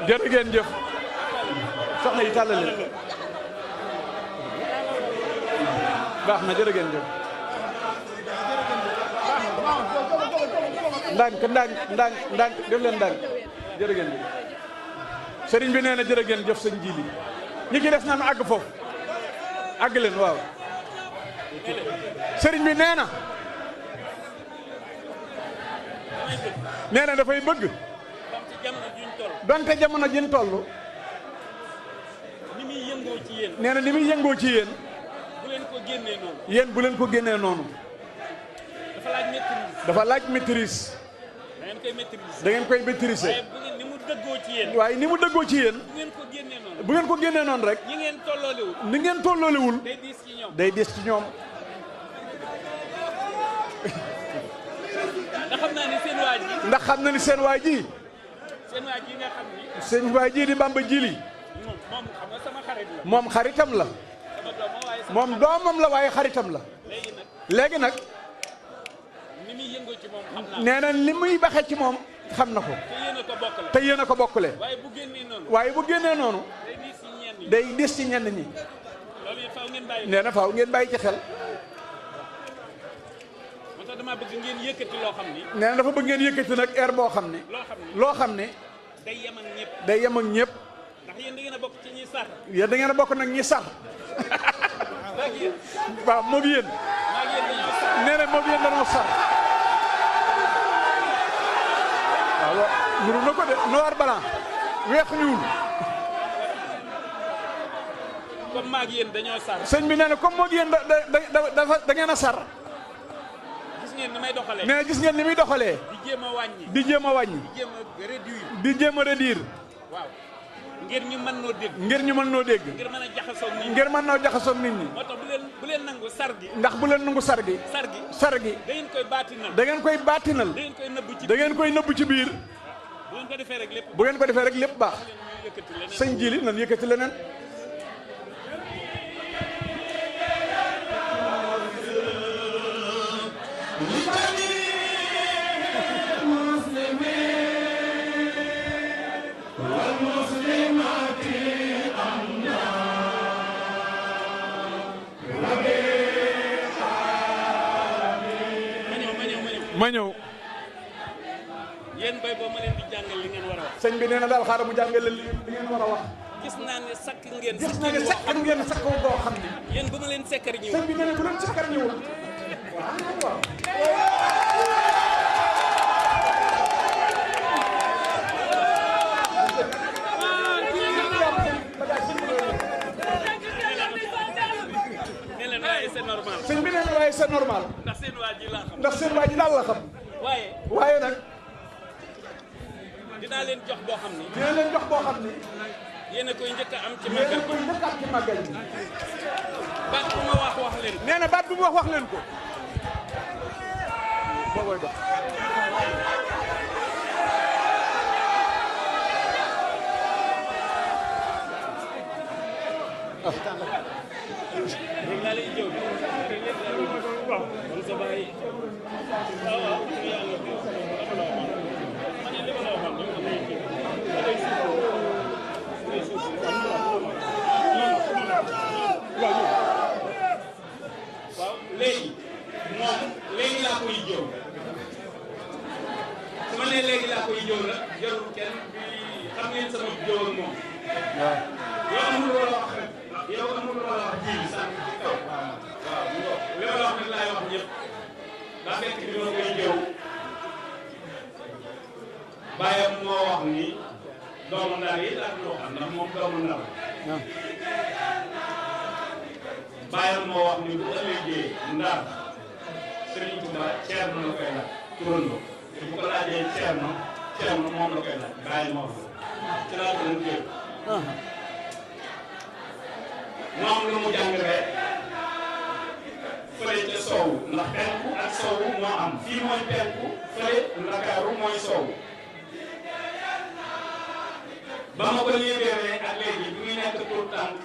jërë ngeen jëf soxna yi tàllal leen baax na jërë ngeen jëf ndànk def leen ndànk jërë ngeen jëf sëriñ bi nee na jërë ngeen jëf sëñ Jili ñi ci des naan àgg foofu àgg leen waaw sëriñ bi nee na dafay bëgg donte jamono jiñ toll ni muy yëngoo ci yéen nee na ni muy yëngoo ci yéen bu leen ko génnee noonu yéen bu leen ko génnee noonu dafa laaj maîtrise da ngeen koy maîtriser ni mu dëggoo ci yéen waaye ni mu dëggoo ci yéen bu ngeen ko génnee noonu rek ñi ngeen tolloolewul ni ngeen tolloolewul day diis ci ñoom day diis ci ñoom ndax xam naa ni seen waaj yi ndax xam na ni seen waay ji nga xam ni seen waay ji di Bamba Jili moom xam nga sama xarit la moom xaritam la moom doomam la waaye xaritam la léegi nag ni muy yëngoo ci moom xam naa nee na li muy baxee ci moom xam na ko te yéen a ko bokkale waaye bu génnee noonu waaye bu génnee noonu day dis ci ñenn ñi nee na faaw ngeen bàyyi ci xel moo tax dama bëgg ngeen yëkkati loo xam ni nee na dafa bëgg ngeen yëkkati nag air boo xam ne loo xam ne day yem ak ñëpp day yem ak ñëpp ndax yéen da ngeen a bokk ci ñi sar yéen da ngeen a bokk nag ñi sar waaw moom yéen nee na moom yéen dañoo sar waaw nuru na ko de noir blanc weex ñuul comme maag yéen dañoo sar sëñ bi nee na comme moog yéen da ngeen a sar gis ngeen ni may doxalee nee na gis ngeen ni muy doxalee di jéem a wàññi di jéem a wàññi di jéem a réduire di jéem a réduire waaw ngir ñu mën noo dégg ngir ñu mën noo dégg ngir mën a jaxasoo nit ñi ngir mën noo jaxasoo nit ñi moo tax bu leen nangu sar gi ndax bu leen nangu sar gi da ngeen koy baatinal da ngeen koy baatinal da ngeen koy nëbb ci da ngeen koy nëbb ci biir bu ngeen ko defee rek lépp bu ngeen ko defee rek lépp baax sëñ Jili nan yëkkati leneen ma ñëw yéen bay boo ma leen di jàngal li ngeen war a wax sëñ bi nee na daal xaaral mu jàngal li ngeen war a wax gis naa ne sakk ngeen gis na ne sakk ngeen sakk boo xam ne yéen bu ma leen sekkar ñëw sëñ bi nee na bu leen sakkar ñëwul waaw sëñ bi nee na waaye c'est normal ndax seen waa ji laa xam ndax seen waa ji daal la xam waaye nag dinaa leen jox boo xam ni dina leen jox boo xam ne yéen a koy njëkk a am ci yéen a koy njëkk a am ci màggal bi baat bu ma wax leen nee na baat bu mu wax leen ko booboy dox léegi laa lay jëw waaw wala sa bàyyi waaw yàlla ma ne li ma la waaw léegi moom léegi laa koy jëw su ma nee léegi laa koy jëw nag jarul kenn bi xam ngeen sama jëw ak moom yow amul wala wax yow amul wala wax ji sànq ci kaw waaw li ma la wax nag laay wax ñëpp daa fekk bi ma koy jëw bàyyam moo wax ni doomu ndar yi daal loo xam ndax moom doomu ndar bàyyam moo wax ni bu ëllëgee ndar Sëriñ Tuuba Ceerno la koy laaj turandoo te bu ko laajee Ceerno moom la koy laaj bàyyi moo wax ci laa ko doon jëw moom lu mu jàngalee fële ca soowu ndax penku ak soowu moo am fii mooy penku fële Ndakaaru mooy soowu ba ma ko libéré ak léegi bi muy nekk pour tànk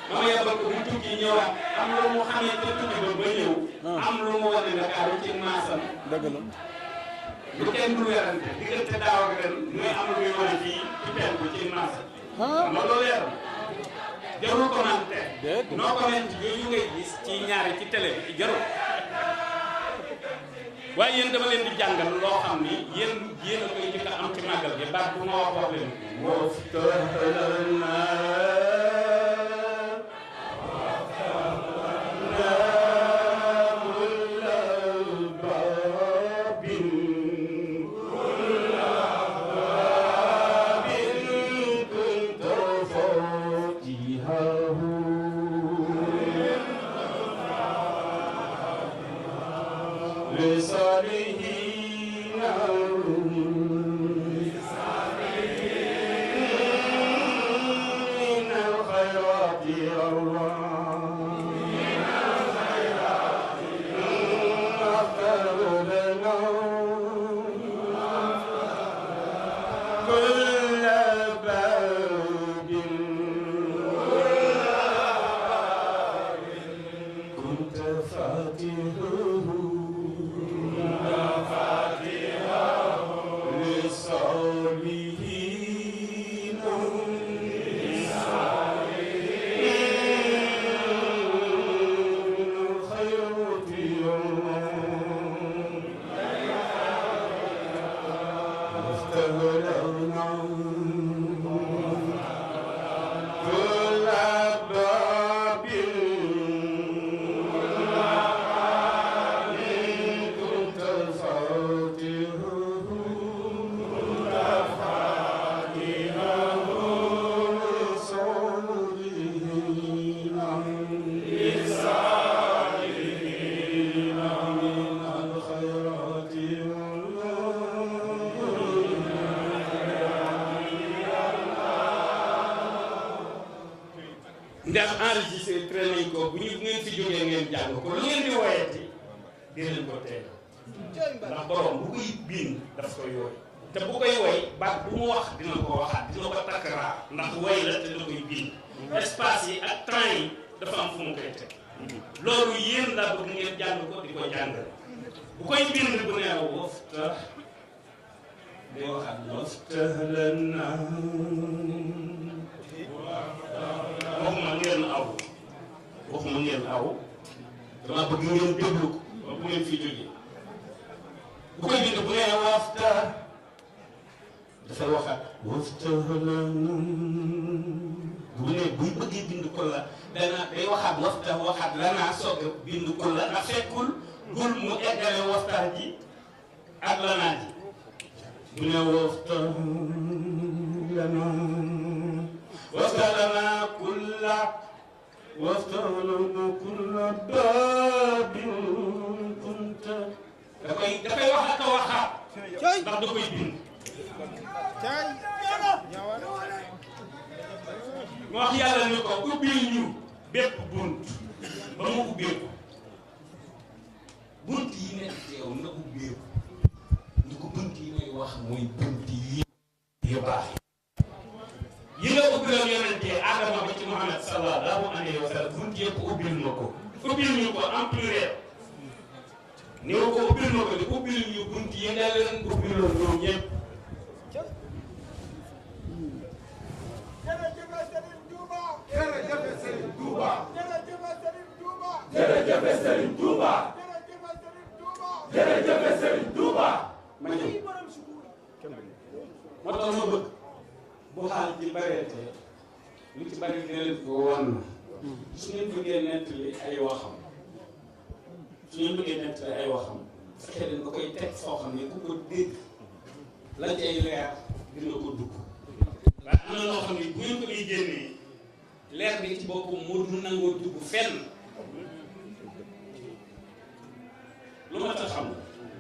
ba ma yebal ko mu tukki ñëwaat am lu mu xamee ca tukki ba ñëw am lu mu wane Ndakaaru ci maasam dëgg la lu kenn du werante diggante daaw ak ren ñooy am luy wane fii ci penku ci marché xam nga loolu leer jarul commentaire noo commenté yooyu ngay gis ci ñaari ci télé bi jarul waaye yéen dama leen di jàngal loo xam ni yéen a koy njëkk a am ci màggal gi baat bu ma wax leen ndax enregistré traité nañ ko bu ngeen fi jógee ngeen jàng ko lu ngeen di woyati di leen ko teel ndax borom bu koy bind daf koy woy te bu koy woy baat bu mu wax dina ko waxaat dina ko takkaraat ndax woy la te da koy bind espace yi ak temps yi dafa am fu mu koy teg loolu yéen laa bëgg ngeen jàng ko di ko jàngal bu koy bind bu nee wofta day waxaat wofta lana waxuma ngeen aw dama bëgg ngeen déglu ko ba bu ngeen fi jógee bu koy bind bu nee wafta dafay waxaat wafta bu ne buy bëggee bind ko la dana day waxaat wafta waxaat lanaa soog a bind ko la ndax fekkul gul mu eggale wafta ji ak lanaa ji bu ne wafta lanaa wafta lanaa kulla وافتغلوا كل باب كنت dafay wax ak a waxaat ndax da koy bind mu wax yàlla ni ko ubbil ñu bépp bunt ba mu ubbeeku bunt yi nekk ci yow na ubbeeku ni ko bunt yi may wax mooy bunt yi yu baax yi nga ubbiloon yonente Adama ba ci Muhammad sallallahu alayhi wa sallam bunt yëpp ubbil ma ko ubbil ñu ko en pluriel ni ko ubbil ma ko di ubbil ñu bunt yi nga leen ubbiloon ñoom ñëpp jërëjëf Serigne Touba jërëjëf Serigne Touba jërëjëf Serigne Touba ma ñëw moo tax ma bëgg bu xaal ci bareetee lu ci bari dina leen ko won su ngeen bëggee nettali ay waxam fexe leen ba koy teg foo xam ne ku ko dégg la cay leer dina ko dugg waaye am na loo xam ne bu ngeen ko liy génnee leer bi ci boppam moo du nangoo dugg fenn lu ma tax xam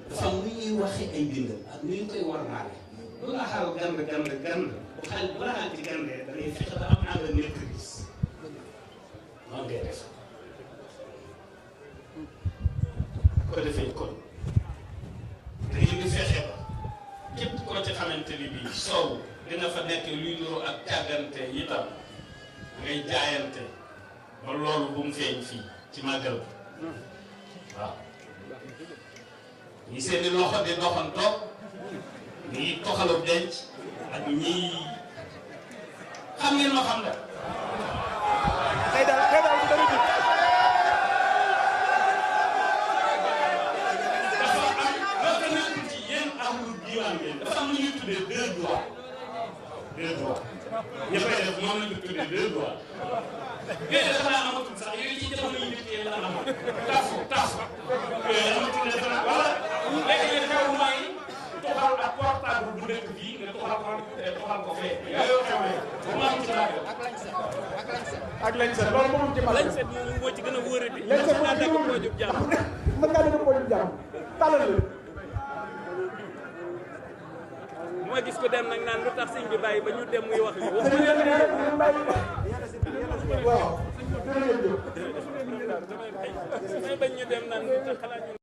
dafa am nu ñuy waxee ay bindal ak nu ñu koy war naale lu la xaal gand bu xal bu la xaal ci gandee da ngay fexe ba am naa nga maîtrise noonu ngay def ko defee kon da ngeen di fexe ba képp koo ci xamante ni bii soow dina fa nekk luy nuru ak càggante itam ngay jaayante ba loolu bu mu feeñ fii ci màggal bi waaw ñi seeni loxo di doxantoo ñii toxalu denc ak ñii xam ngeen ma xam nga. tey daal dara ji. dafa am loolu nekkul ci yéen ahlu diwaan ngeen dafa am lu ñuy tuddee deux droits ña koy def moom la ñu tuddee deux droits yooyu dafa naa amatul sax yooyu ci jamono yi njëkk yi la amoon tafu yooyu amatul dafa naa wala léegi li xew mooy toxal ak portable bu nekk fii nga toxal ko fee yooyu xew bu ma am ci laa ak lañ set loolu moom ci lañ set moom moo ci gën a wóoradi. lañ set naa dagg koo jub jàmm. mën ngaa dagg koo jub jàmm tàllal leen. ma gis ko dem nag naan lu tax sëñ bi bàyyi ba ñu dem muy wax li wax waaw. may bañ ñu dem naan lu tax xalaat ñu